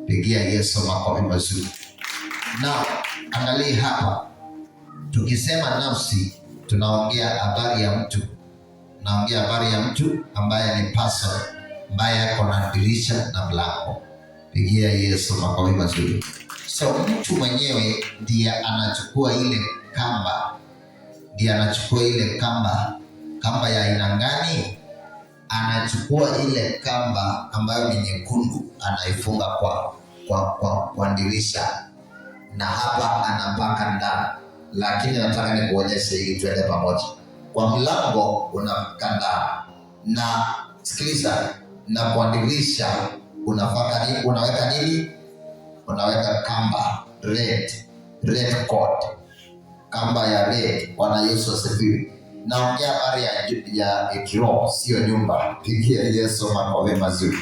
Pigia Yesu makofi mazuri. Na angalia hapa, tukisema nafsi tunaongea habari ya mtu. Naongea habari ya mtu ambaye ni person, ambaye ako na dirisha na mlango. Pigia Yesu makofi mazuri. So mtu mwenyewe ndiye anachukua ile kamba. Ndiye anachukua ile kamba. Kamba ya aina gani? Anachukua ile kamba ambayo ni nyekundu, anaifunga kwa dirisha, na hapa anapaka ndani. Lakini nataka nikuonyeshe ili tuende pamoja. Kwa mlango unapaka ndani, na sikiliza, na kwa dirisha unafaka nini? Unaweka nini? Unaweka kamba red cord, kamba ya red. Bwana Yesu asifiwe. Naongea habari ya kiroho, sio nyumba. Pigia Yesu makofi mazuri.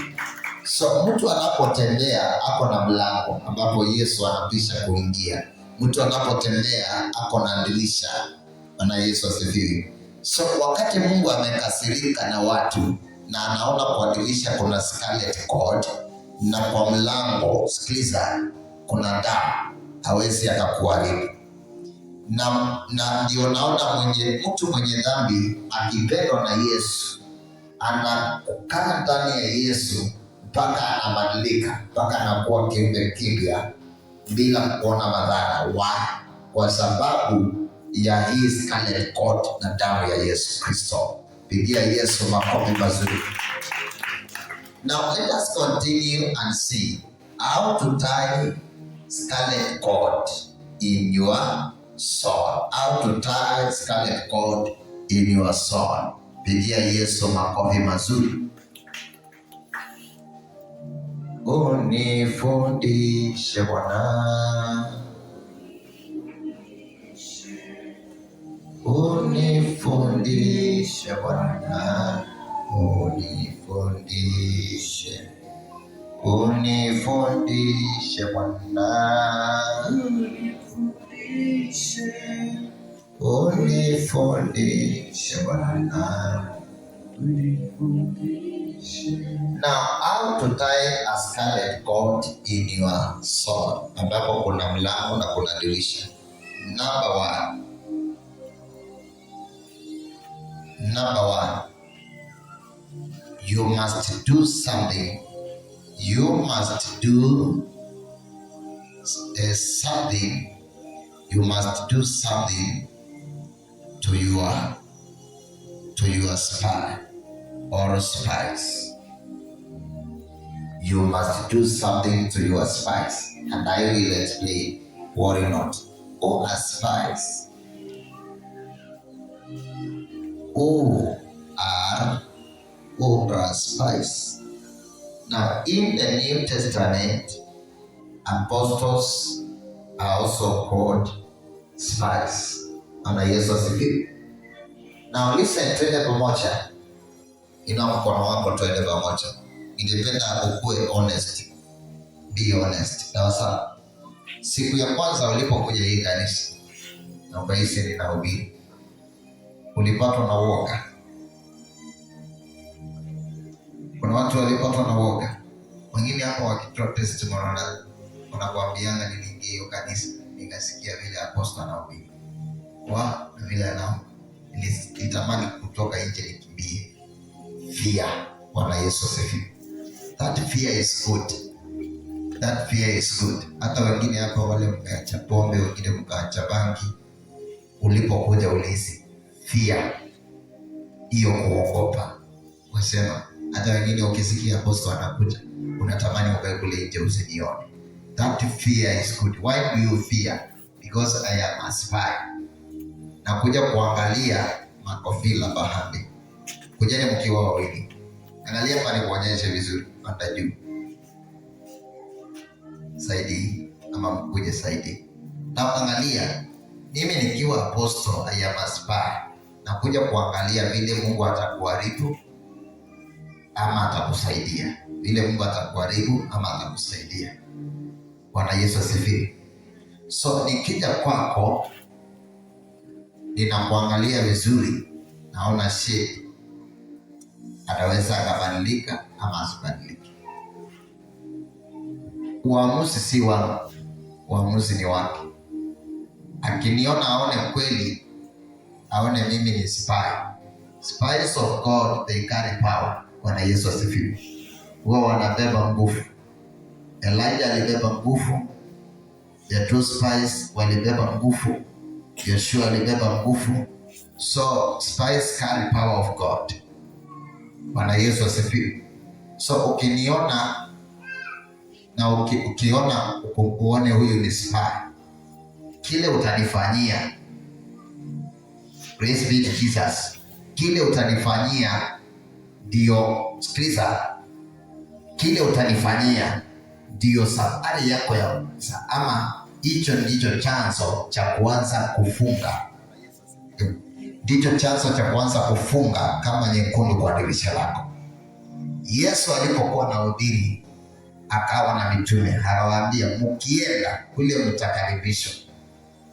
So mtu anapotembea ako na mlango ambapo Yesu anapisha kuingia. Mtu anapotembea ako na dirisha. Bwana Yesu asifiwe. So wakati Mungu amekasirika na watu na anaona kwa dirisha kuna scarlet cord na kwa mlango, sikiliza, kuna damu, hawezi akakuharibu. Na ndio naona mtu mwenye dhambi akipendwa na Yesu anakaa ndani ya Yesu mpaka anabadilika, mpaka anakuwa kiumbe kipya bila kuona madhara. Kwa sababu ya hii scarlet cord na damu ya Yesu Kristo. Pigia Yesu makofi mazuri. Now let us continue and see how to tie scarlet cord in your soul. How to tie scarlet cord in your soul. Pigia Yesu makofi mazuri. Unifundishe Bwana, unifundishe Bwana, unifundishe, unifundishe Bwana, unifundishe Bwana. Now, how to tie a scarlet cord in your soul? Ambapo kuna mlango na kuna dirisha. Number one, you must do something. You must do something. You must do something to your spy or spies. You must do something to your spies, and I will explain. Worry not. Who are spies? Who are spies? Now, in the New Testament, apostles are also called spies. Bwana Yesu asifiwe. Now listen, twende pamoja. Inua mkono wako, twende pamoja. Ningependa ukue honest. Be honest. Sawa. Siku ya kwanza ulipokuja hii kanisa na ukaisi ninahubiri, ulipatwa na uoga. Kuna watu walipatwa na uoga. Wengine hapo wakitoa testimony wanakuambianga niliingia hiyo kanisa nikasikia vile apostle anahubiri. Na vile nilitamani kutoka nje nikimbie. Fear. Bwana Yesu asifiwe. That fear is good. That fear is good. Hata wengine hapa wale mkaacha pombe, wengine mkaacha bangi, ulipokuja ulihisi fear. Hiyo kuogopa. Wasema hata wengine ukisikia apostle anakuja unatamani ukae kule nje usinione. That fear is good. Why do you fear? Because I am a spy. Na kuja kuangalia makofila bahandi. Kujeni mkiwa wawili. Angalia pale kuonyeshe vizuri. Panda juu. Saidi. Ama mkuje saidi. Na angalia. Mimi nikiwa apostle, I am a spy. Na kuja kuangalia vile Mungu atakuharibu ama atakusaidia. Vile Mungu atakuharibu ama atakusaidia. Bwana Yesu asifiwe. So nikija kwako, ninakuangalia vizuri, naona shape. Ataweza akabadilika ama asibadilike. uamuzi si wangu, uamuzi ni wake. Akiniona aone kweli, aone mimi ni spy. Spies of God, they carry power. Bwana Yesu asifiwe. Wao wanabeba nguvu. Elijah alibeba nguvu. The two spies walibeba nguvu. Joshua alibeba nguvu. So spies carry power of God. Bwana Yesu asifiwe. So ukiniona na ukiona uone huyu ni spy, kile utanifanyia, praise be to Jesus, kile utanifanyia ndio, sikiliza, kile utanifanyia ndio safari yako ya kwanza, ama hicho ndicho chanzo cha kuanza kufunga. Ndicho chanzo cha kuanza kufunga kama nyekundu kwa dirisha lako. Yesu alipokuwa anahubiri akawa na mitume, akawaambia mkienda kule mtakaribishwa,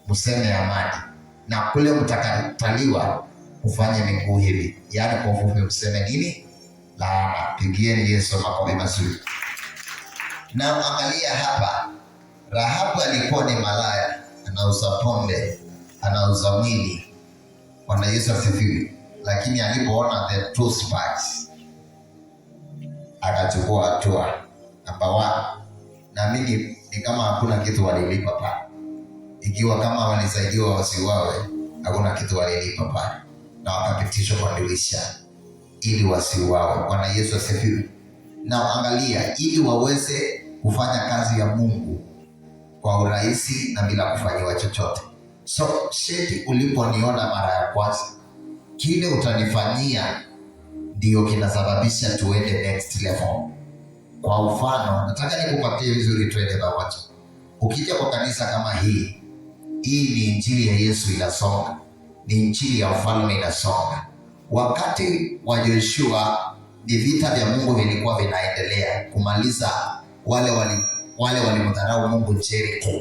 mseme amani, na kule mtakataliwa ufanye miguu hivi. Yaani kwa ufupi mseme nini? Laana. Pigieni Yesu makofi mazuri. Na angalia hapa, Rahabu alikuwa ni malaya, anauza pombe, anauza mwili. Bwana Yesu asifiwe. Lakini alipoona the two spies, akachukua hatua. Number 1, naamini ni kama hakuna kitu walilipa pale. Ikiwa kama walisaidiwa wasiuawe, hakuna kitu walilipa pale, na wakapitishwa kwa dirisha ili wasiuawe. Bwana Yesu asifiwe. Na angalia, ili waweze kufanya kazi ya Mungu kwa urahisi na bila kufanyiwa chochote. So sheti uliponiona mara ya kwanza, kile utanifanyia ndio kinasababisha tuende next level. Kwa mfano, nataka nikupatie vizuri twende pamoja. Ukija kwa kanisa kama hii ni injili ya Yesu inasonga. Ni injili ya ufalme inasonga. Wakati wa Joshua ni vita vya Mungu vilikuwa vinaendelea kumaliza wale walimdharau Mungu Jericho.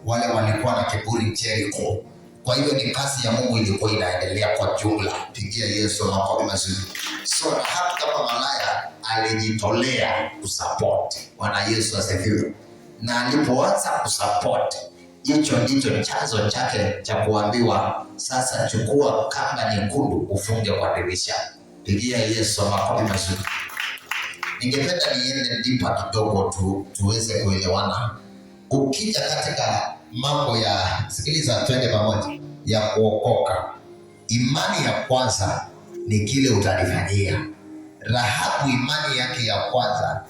Wale walikuwa na kiburi Jericho. Kwa hivyo ni kazi ya Mungu ilikuwa inaendelea kwa jumla. Pigia Yesu makofi mazuri. So Rahabu kama malaya alijitolea kusupport. Bwana Yesu asifiwe. Na alipoanza kusupport, hicho ndicho chanzo chake cha kuambiwa sasa chukua kamba nyekundu ufunge kwa dirisha. Pigia Yesu makofi mazuri. Ningependa niende deeper kidogo tuweze kuelewana. Ukija katika mambo ya, sikiliza twende pamoja, ya kuokoka, imani ya kwanza ni kile utanifanyia. Rahabu imani yake ya kwanza